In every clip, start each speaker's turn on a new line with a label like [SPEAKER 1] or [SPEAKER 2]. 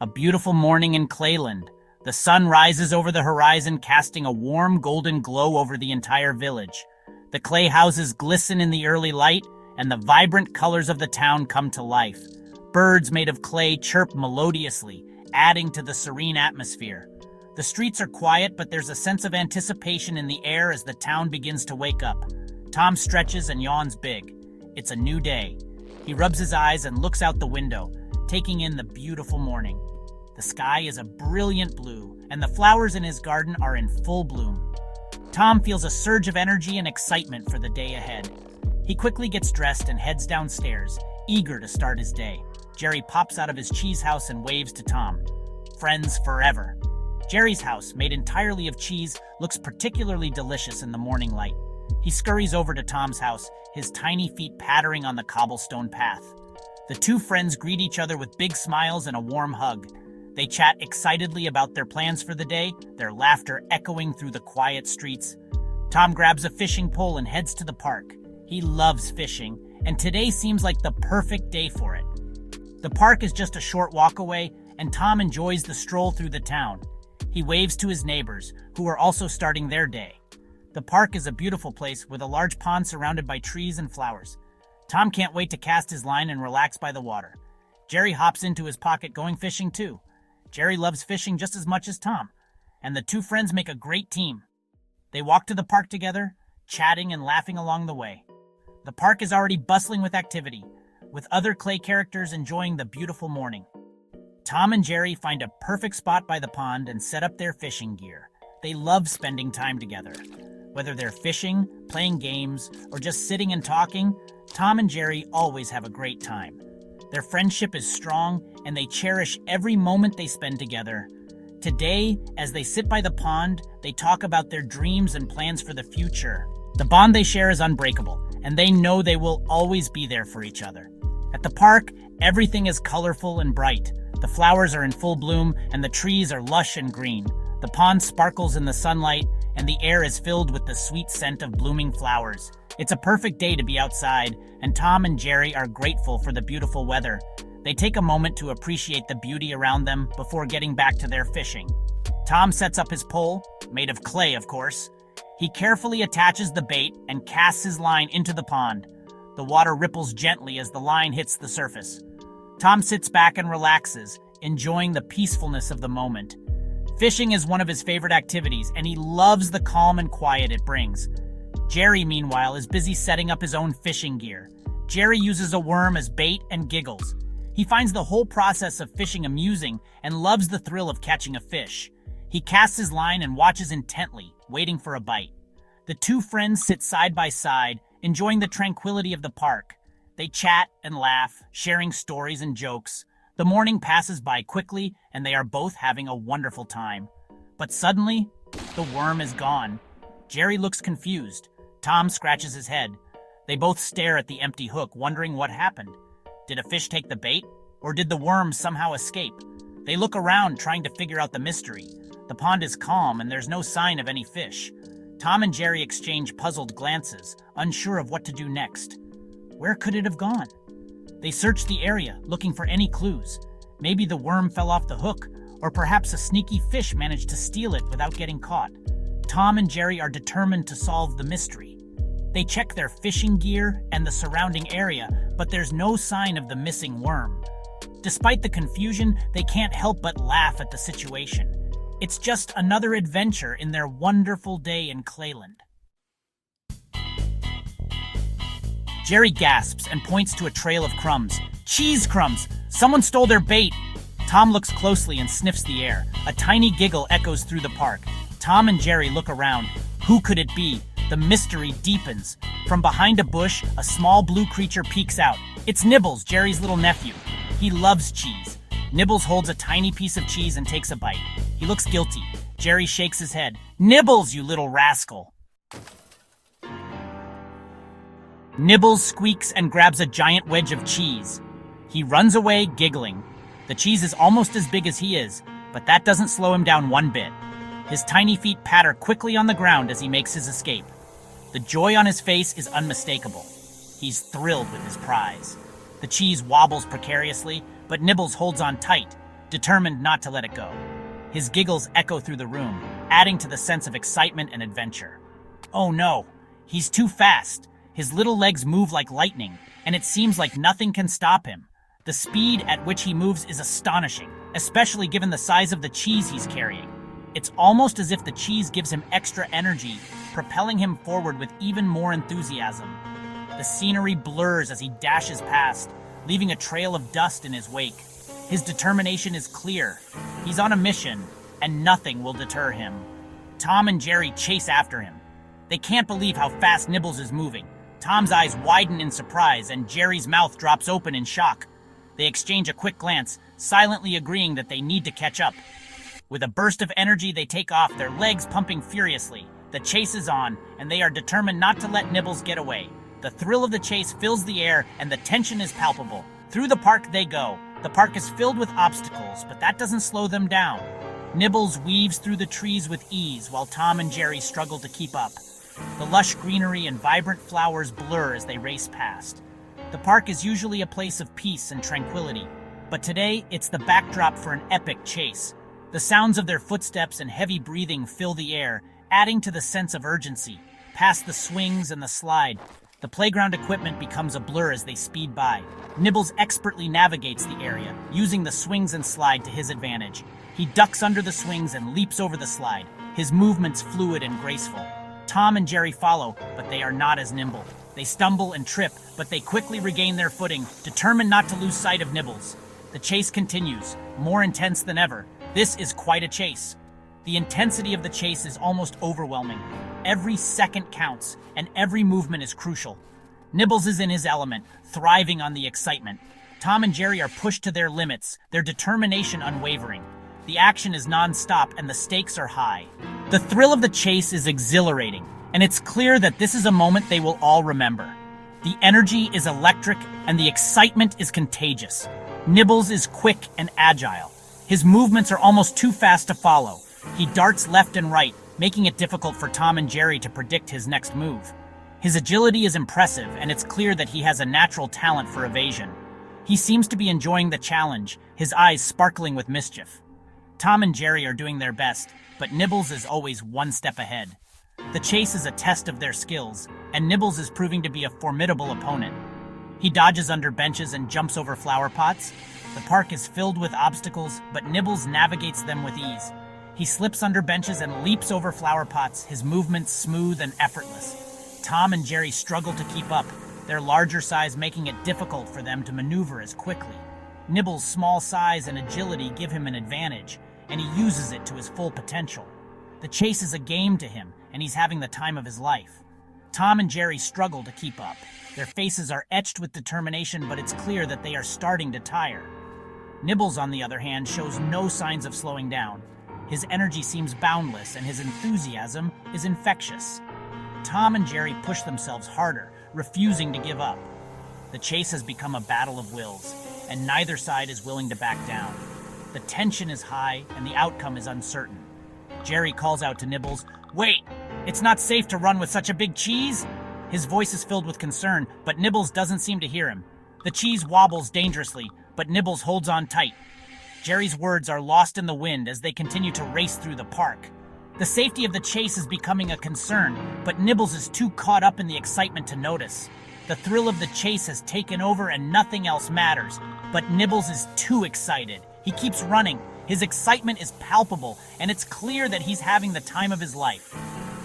[SPEAKER 1] A beautiful morning in Clayland. The sun rises over the horizon, casting a warm golden glow over the entire village. The clay houses glisten in the early light, and the vibrant colors of the town come to life. Birds made of clay chirp melodiously, adding to the serene atmosphere. The streets are quiet, but there's a sense of anticipation in the air as the town begins to wake up. Tom stretches and yawns big. It's a new day. He rubs his eyes and looks out the window, taking in the beautiful morning. The sky is a brilliant blue, and the flowers in his garden are in full bloom. Tom feels a surge of energy and excitement for the day ahead. He quickly gets dressed and heads downstairs, eager to start his day. Jerry pops out of his cheese house and waves to Tom. Friends forever. Jerry's house, made entirely of cheese, looks particularly delicious in the morning light. He scurries over to Tom's house, his tiny feet pattering on the cobblestone path. The two friends greet each other with big smiles and a warm hug. They chat excitedly about their plans for the day, their laughter echoing through the quiet streets. Tom grabs a fishing pole and heads to the park. He loves fishing, and today seems like the perfect day for it. The park is just a short walk away, and Tom enjoys the stroll through the town. He waves to his neighbors, who are also starting their day. The park is a beautiful place with a large pond surrounded by trees and flowers. Tom can't wait to cast his line and relax by the water. Jerry hops into his pocket going fishing too. Jerry loves fishing just as much as Tom, and the two friends make a great team. They walk to the park together, chatting and laughing along the way. The park is already bustling with activity, with other clay characters enjoying the beautiful morning. Tom and Jerry find a perfect spot by the pond and set up their fishing gear. They love spending time together. Whether they're fishing, playing games, or just sitting and talking, Tom and Jerry always have a great time. Their friendship is strong, and they cherish every moment they spend together. Today, as they sit by the pond, they talk about their dreams and plans for the future. The bond they share is unbreakable, and they know they will always be there for each other. At the park, everything is colorful and bright. The flowers are in full bloom, and the trees are lush and green. The pond sparkles in the sunlight, and the air is filled with the sweet scent of blooming flowers. It's a perfect day to be outside, and Tom and Jerry are grateful for the beautiful weather. They take a moment to appreciate the beauty around them before getting back to their fishing. Tom sets up his pole, made of clay, of course. He carefully attaches the bait and casts his line into the pond. The water ripples gently as the line hits the surface. Tom sits back and relaxes, enjoying the peacefulness of the moment. Fishing is one of his favorite activities, and he loves the calm and quiet it brings. Jerry, meanwhile, is busy setting up his own fishing gear. Jerry uses a worm as bait and giggles. He finds the whole process of fishing amusing and loves the thrill of catching a fish. He casts his line and watches intently, waiting for a bite. The two friends sit side by side, enjoying the tranquility of the park. They chat and laugh, sharing stories and jokes. The morning passes by quickly, and they are both having a wonderful time. But suddenly, the worm is gone. Jerry looks confused. Tom scratches his head. They both stare at the empty hook, wondering what happened. Did a fish take the bait, or did the worm somehow escape? They look around, trying to figure out the mystery. The pond is calm, and there's no sign of any fish. Tom and Jerry exchange puzzled glances, unsure of what to do next. Where could it have gone? They search the area, looking for any clues. Maybe the worm fell off the hook, or perhaps a sneaky fish managed to steal it without getting caught. Tom and Jerry are determined to solve the mystery. They check their fishing gear and the surrounding area, but there's no sign of the missing worm. Despite the confusion, they can't help but laugh at the situation. It's just another adventure in their wonderful day in Clayland. Jerry gasps and points to a trail of crumbs. Cheese crumbs! Someone stole their bait! Tom looks closely and sniffs the air. A tiny giggle echoes through the park. Tom and Jerry look around. Who could it be? The mystery deepens. From behind a bush, a small blue creature peeks out. It's Nibbles, Jerry's little nephew. He loves cheese. Nibbles holds a tiny piece of cheese and takes a bite. He looks guilty. Jerry shakes his head. Nibbles, you little rascal! Nibbles squeaks and grabs a giant wedge of cheese. He runs away, giggling. The cheese is almost as big as he is, but that doesn't slow him down one bit. His tiny feet patter quickly on the ground as he makes his escape. The joy on his face is unmistakable. He's thrilled with his prize. The cheese wobbles precariously, but Nibbles holds on tight. determined not to let it go. His giggles echo through the room, adding to the sense of excitement and adventure. Oh no, he's too fast. His little legs move like lightning, and it seems like nothing can stop him. The speed at which he moves is astonishing, especially given the size of the cheese he's carrying. It's almost as if the cheese gives him extra energy, propelling him forward with even more enthusiasm. The scenery blurs as he dashes past, leaving a trail of dust in his wake. His determination is clear. He's on a mission, and nothing will deter him. Tom and Jerry chase after him. They can't believe how fast Nibbles is moving. Tom's eyes widen in surprise, and Jerry's mouth drops open in shock. They exchange a quick glance, silently agreeing that they need to catch up. With a burst of energy, they take off, their legs pumping furiously. The chase is on, and they are determined not to let Nibbles get away. The thrill of the chase fills the air, and the tension is palpable. Through the park they go. The park is filled with obstacles, but that doesn't slow them down. Nibbles weaves through the trees with ease, while Tom and Jerry struggle to keep up. The lush greenery and vibrant flowers blur as they race past. The park is usually a place of peace and tranquility, but today it's the backdrop for an epic chase. The sounds of their footsteps and heavy breathing fill the air, adding to the sense of urgency. Past the swings and the slide, the playground equipment becomes a blur as they speed by. Nibbles expertly navigates the area, using the swings and slide to his advantage. He ducks under the swings and leaps over the slide, his movements fluid and graceful. Tom and Jerry follow, but they are not as nimble. They stumble and trip, but they quickly regain their footing, determined not to lose sight of Nibbles. The chase continues, more intense than ever. This is quite a chase. The intensity of the chase is almost overwhelming. Every second counts, and every movement is crucial. Nibbles is in his element, thriving on the excitement. Tom and Jerry are pushed to their limits, their determination unwavering. The action is non-stop and the stakes are high. The thrill of the chase is exhilarating, and it's clear that this is a moment they will all remember. The energy is electric and the excitement is contagious. Nibbles is quick and agile. His movements are almost too fast to follow. He darts left and right, making it difficult for Tom and Jerry to predict his next move. His agility is impressive, and it's clear that he has a natural talent for evasion. He seems to be enjoying the challenge, his eyes sparkling with mischief. Tom and Jerry are doing their best, but Nibbles is always one step ahead. The chase is a test of their skills, and Nibbles is proving to be a formidable opponent. He dodges under benches and jumps over flower pots. The park is filled with obstacles, but Nibbles navigates them with ease. He slips under benches and leaps over flower pots, his movements smooth and effortless. Tom and Jerry struggle to keep up, their larger size making it difficult for them to maneuver as quickly. Nibbles' small size and agility give him an advantage, and he uses it to his full potential. The chase is a game to him, and he's having the time of his life. Tom and Jerry struggle to keep up. Their faces are etched with determination, but it's clear that they are starting to tire. Nibbles, on the other hand, shows no signs of slowing down. His energy seems boundless, and his enthusiasm is infectious. Tom and Jerry push themselves harder, refusing to give up. The chase has become a battle of wills, and neither side is willing to back down. The tension is high, and the outcome is uncertain. Jerry calls out to Nibbles, "Wait! It's not safe to run with such a big cheese!" His voice is filled with concern, but Nibbles doesn't seem to hear him. The cheese wobbles dangerously, but Nibbles holds on tight. Jerry's words are lost in the wind as they continue to race through the park. The safety of the chase is becoming a concern, but Nibbles is too caught up in the excitement to notice. The thrill of the chase has taken over and nothing else matters, but Nibbles is too excited. He keeps running. His excitement is palpable, and it's clear that he's having the time of his life.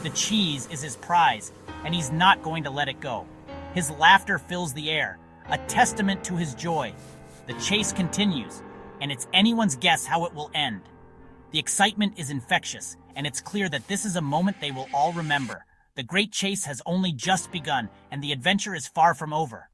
[SPEAKER 1] The cheese is his prize, and he's not going to let it go. His laughter fills the air, a testament to his joy. The chase continues, and it's anyone's guess how it will end. The excitement is infectious, and it's clear that this is a moment they will all remember. The great chase has only just begun, and the adventure is far from over.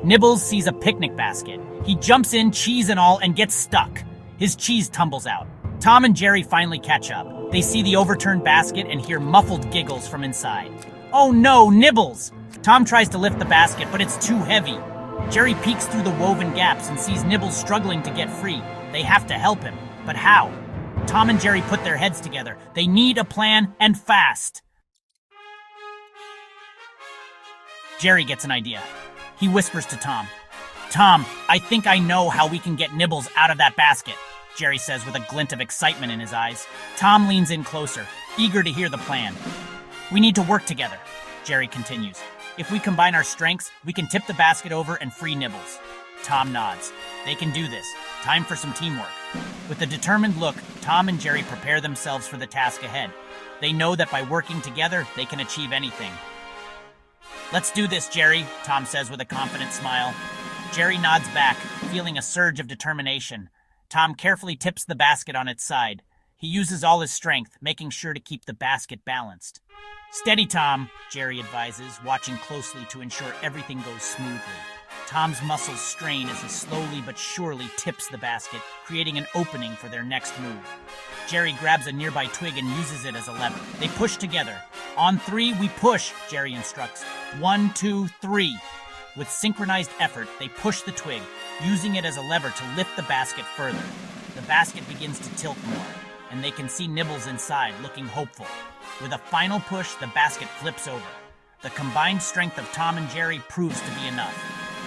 [SPEAKER 1] Nibbles sees a picnic basket. He jumps in, cheese and all, and gets stuck. His cheese tumbles out. Tom and Jerry finally catch up. They see the overturned basket and hear muffled giggles from inside. "Oh no, Nibbles!" Tom tries to lift the basket, but it's too heavy. Jerry peeks through the woven gaps and sees Nibbles struggling to get free. They have to help him, but how? Tom and Jerry put their heads together. They need a plan, and fast. Jerry gets an idea. He whispers to Tom, Tom, I think I know how we can get Nibbles out of that basket, Jerry says with a glint of excitement in his eyes. Tom leans in closer, eager to hear the plan. We need to work together, Jerry continues. If we combine our strengths, we can tip the basket over and free Nibbles. Tom nods. They can do this. Time for some teamwork. With a determined look, Tom and Jerry prepare themselves for the task ahead. They know that by working together, they can achieve anything. Let's do this, Jerry, Tom says with a confident smile. Jerry nods back, feeling a surge of determination. Tom carefully tips the basket on its side. He uses all his strength, making sure to keep the basket balanced. Steady, Tom, Jerry advises, watching closely to ensure everything goes smoothly. Tom's muscles strain as he slowly but surely tips the basket, creating an opening for their next move. Jerry grabs a nearby twig and uses it as a lever. They push together. On three, we push, Jerry instructs. 1, 2, 3. With synchronized effort, they push the twig, using it as a lever to lift the basket further. The basket begins to tilt more, and they can see Nibbles inside, looking hopeful. With a final push, the basket flips over. The combined strength of Tom and Jerry proves to be enough.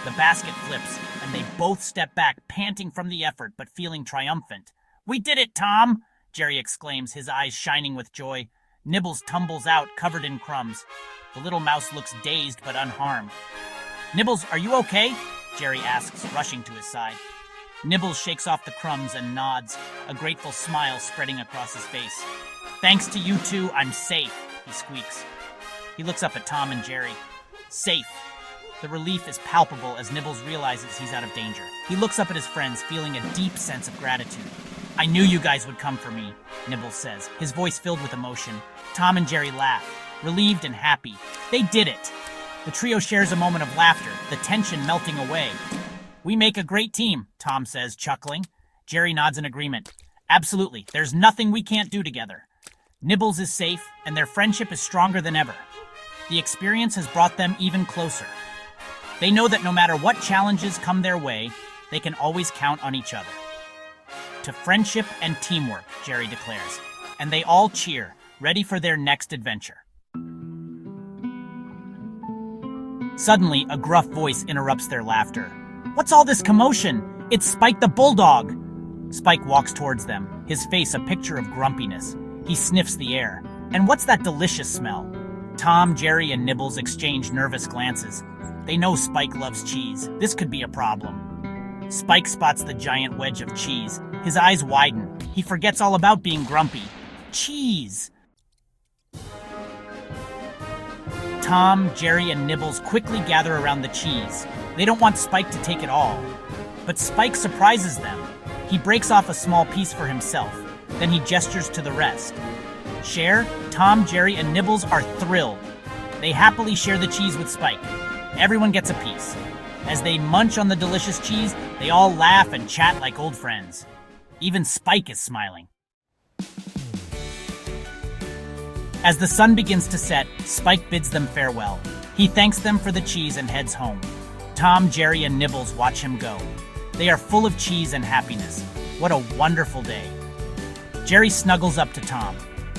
[SPEAKER 1] The basket flips, and they both step back, panting from the effort, but feeling triumphant. "We did it, Tom!" Jerry exclaims, his eyes shining with joy. Nibbles tumbles out, covered in crumbs. The little mouse looks dazed but unharmed. "Nibbles, are you okay?" Jerry asks, rushing to his side. Nibbles shakes off the crumbs and nods, a grateful smile spreading across his face. "Thanks to you two, I'm safe," he squeaks. He looks up at Tom and Jerry. Safe. The relief is palpable as Nibbles realizes he's out of danger. He looks up at his friends, feeling a deep sense of gratitude. "I knew you guys would come for me," Nibbles says, his voice filled with emotion. Tom and Jerry laugh, relieved and happy. They did it! The trio shares a moment of laughter, the tension melting away. "We make a great team," Tom says, chuckling. Jerry nods in agreement. "Absolutely, there's nothing we can't do together." Nibbles is safe, and their friendship is stronger than ever. The experience has brought them even closer. They know that no matter what challenges come their way, they can always count on each other. To friendship and teamwork, Jerry declares, and they all cheer, ready for their next adventure. Suddenly, a gruff voice interrupts their laughter. "What's all this commotion? It's Spike the Bulldog!" Spike walks towards them, his face a picture of grumpiness. He sniffs the air. "And what's that delicious smell?" Tom, Jerry, and Nibbles exchange nervous glances. They know Spike loves cheese. This could be a problem. Spike spots the giant wedge of cheese. His eyes widen. He forgets all about being grumpy. Cheese! Tom, Jerry, and Nibbles quickly gather around the cheese. They don't want Spike to take it all. But Spike surprises them. He breaks off a small piece for himself. Then he gestures to the rest. Share, Tom, Jerry, and Nibbles are thrilled. They happily share the cheese with Spike. Everyone gets a piece. As they munch on the delicious cheese, they all laugh and chat like old friends. Even Spike is smiling. As the sun begins to set, Spike bids them farewell. He thanks them for the cheese and heads home. Tom, Jerry, and Nibbles watch him go. They are full of cheese and happiness. What a wonderful day. Jerry snuggles up to Tom.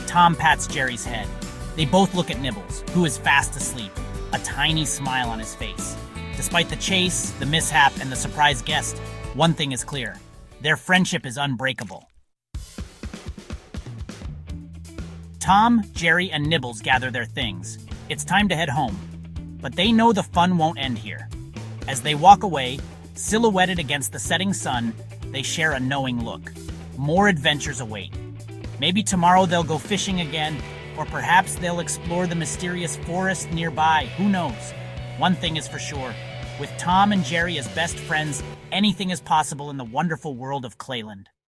[SPEAKER 1] Tom pats Jerry's head. They both look at Nibbles, who is fast asleep, a tiny smile on his face. Despite the chase, the mishap, and the surprise guest, one thing is clear. Their friendship is unbreakable. Tom, Jerry, and Nibbles gather their things. It's time to head home. But they know the fun won't end here. As they walk away, silhouetted against the setting sun, they share a knowing look. More adventures await. Maybe tomorrow they'll go fishing again, or perhaps they'll explore the mysterious forest nearby. Who knows? One thing is for sure. With Tom and Jerry as best friends, anything is possible in the wonderful world of Clayland.